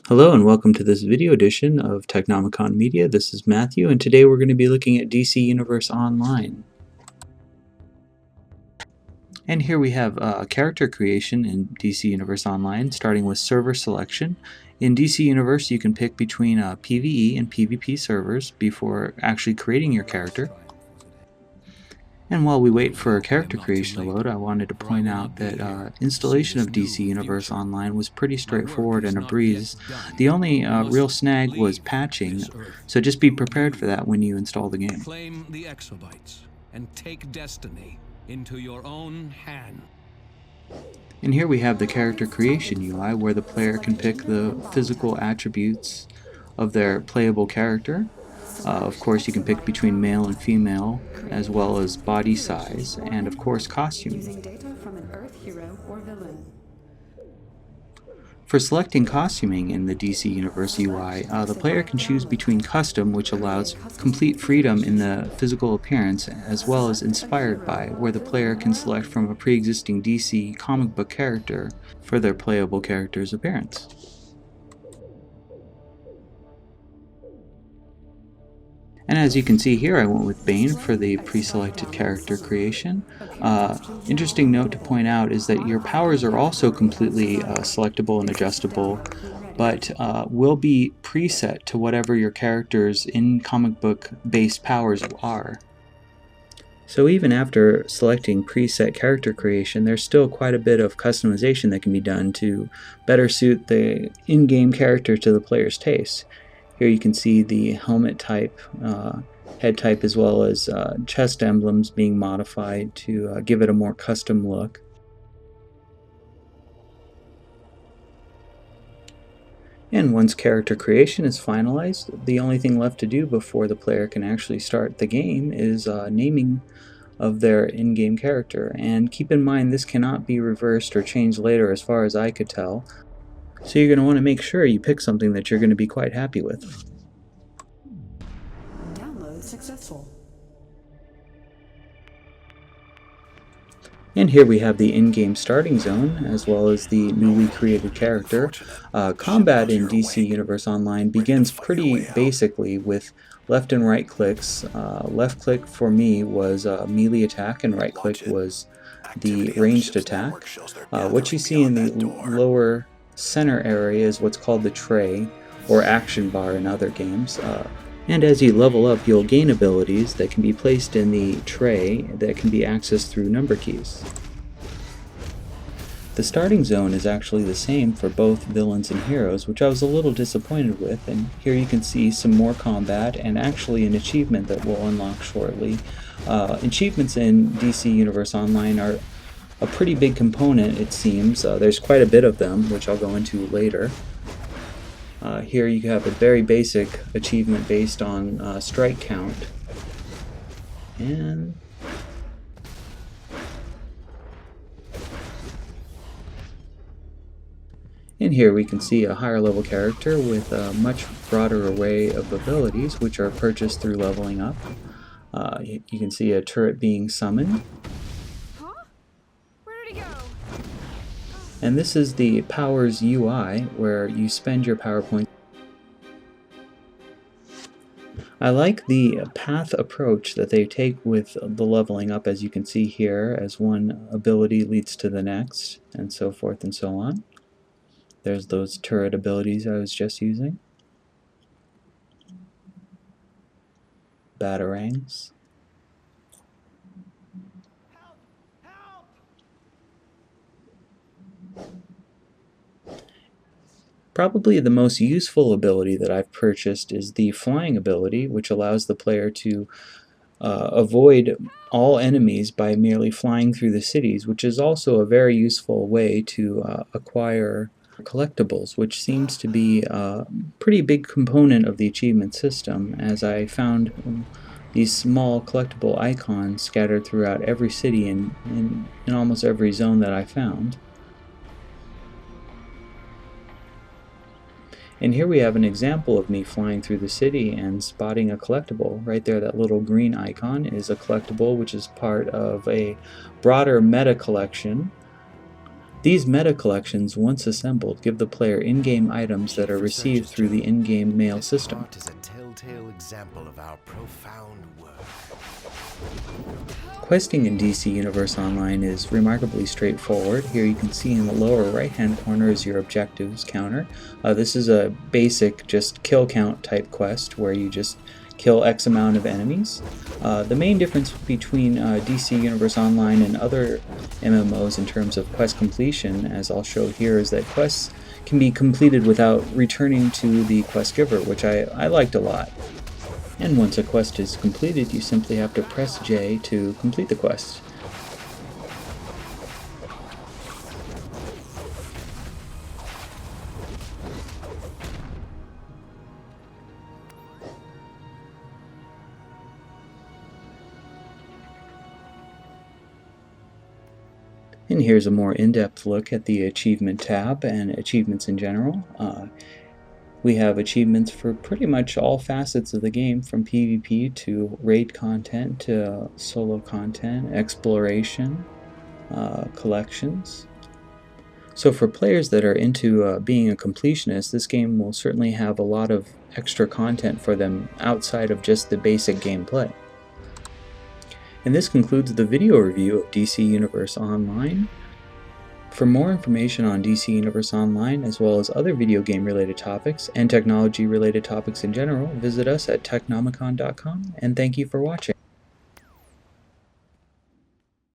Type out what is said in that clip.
Hello and welcome to this video edition of Technomicon Media. This is Matthew, and today we're going to be looking at DC Universe Online. And here we have character creation in DC Universe Online, starting with server selection. In DC Universe, you can pick between PvE and PvP servers before actually creating your character. And while we wait for character creation to load, I wanted to point out that installation of DC Universe Online was pretty straightforward and a breeze. The only real snag was patching, so just be prepared for that when you install the game. Claim the exabytes and take destiny into your own hand. And here we have the character creation UI, where the player can pick the physical attributes of their playable character. Of course, you can pick between male and female, as well as body size, and of course costuming. For selecting costuming in the DC Universe UI, the player can choose between Custom, which allows complete freedom in the physical appearance, as well as Inspired By, where the player can select from a pre-existing DC comic book character for their playable character's appearance. And as you can see here, I went with Bane for the pre-selected character creation. Interesting note to point out is that your powers are also completely selectable and adjustable, but will be preset to whatever your character's in comic book based powers are. So even after selecting preset character creation, there's still quite a bit of customization that can be done to better suit the in-game character to the player's taste. Here you can see the helmet type, head type, as well as chest emblems being modified to give it a more custom look. And once character creation is finalized, the only thing left to do before the player can actually start the game is naming of their in-game character. And keep in mind, this cannot be reversed or changed later as far as I could tell. So you're going to want to make sure you pick something that you're going to be quite happy with. Download successful. And here we have the in-game starting zone, as well as the newly created character. Combat in DC Universe Online begins pretty basically with left and right clicks. Left click for me was melee attack, and right click was the ranged attack. What you see in the lower center area is what's called the tray, or action bar in other games. And as you level up, you'll gain abilities that can be placed in the tray that can be accessed through number keys. The starting zone is actually the same for both villains and heroes, which I was a little disappointed with, and here you can see some more combat and actually an achievement that we'll unlock shortly. Achievements in DC Universe Online are a pretty big component, it seems. There's quite a bit of them, which I'll go into later. Here you have a very basic achievement based on strike count. And in here we can see a higher level character with a much broader array of abilities, which are purchased through leveling up. You can see a turret being summoned. And this is the Powers UI, where you spend your power points. I like the path approach that they take with the leveling up, as you can see here, as one ability leads to the next, and so forth and so on. There's those turret abilities I was just using. Batarangs. Probably the most useful ability that I've purchased is the flying ability, which allows the player to avoid all enemies by merely flying through the cities, which is also a very useful way to acquire collectibles, which seems to be a pretty big component of the achievement system, as I found these small collectible icons scattered throughout every city and in almost every zone that I found. And here we have an example of me flying through the city and spotting a collectible. Right there, that little green icon is a collectible, which is part of a broader meta collection These meta collections, once assembled, give the player in-game items that are received through the in-game mail system. This art is a telltale example of our profound work. Questing in DC Universe Online is remarkably straightforward. Here you can see in the lower right hand corner is your objectives counter. This is a basic just kill count type quest where you just kill X amount of enemies. The main difference between DC Universe Online and other MMOs in terms of quest completion, as I'll show here, is that quests can be completed without returning to the quest giver, which I liked a lot. And once a quest is completed, you simply have to press J to complete the quest. And here's a more in-depth look at the achievement tab and achievements in general. We have achievements for pretty much all facets of the game, from PvP to raid content to solo content, exploration, collections. So for players that are into being a completionist, this game will certainly have a lot of extra content for them outside of just the basic gameplay. And this concludes the video review of DC Universe Online. For more information on DC Universe Online, as well as other video game related topics and technology related topics in general, visit us at technomicon.com, and thank you for watching.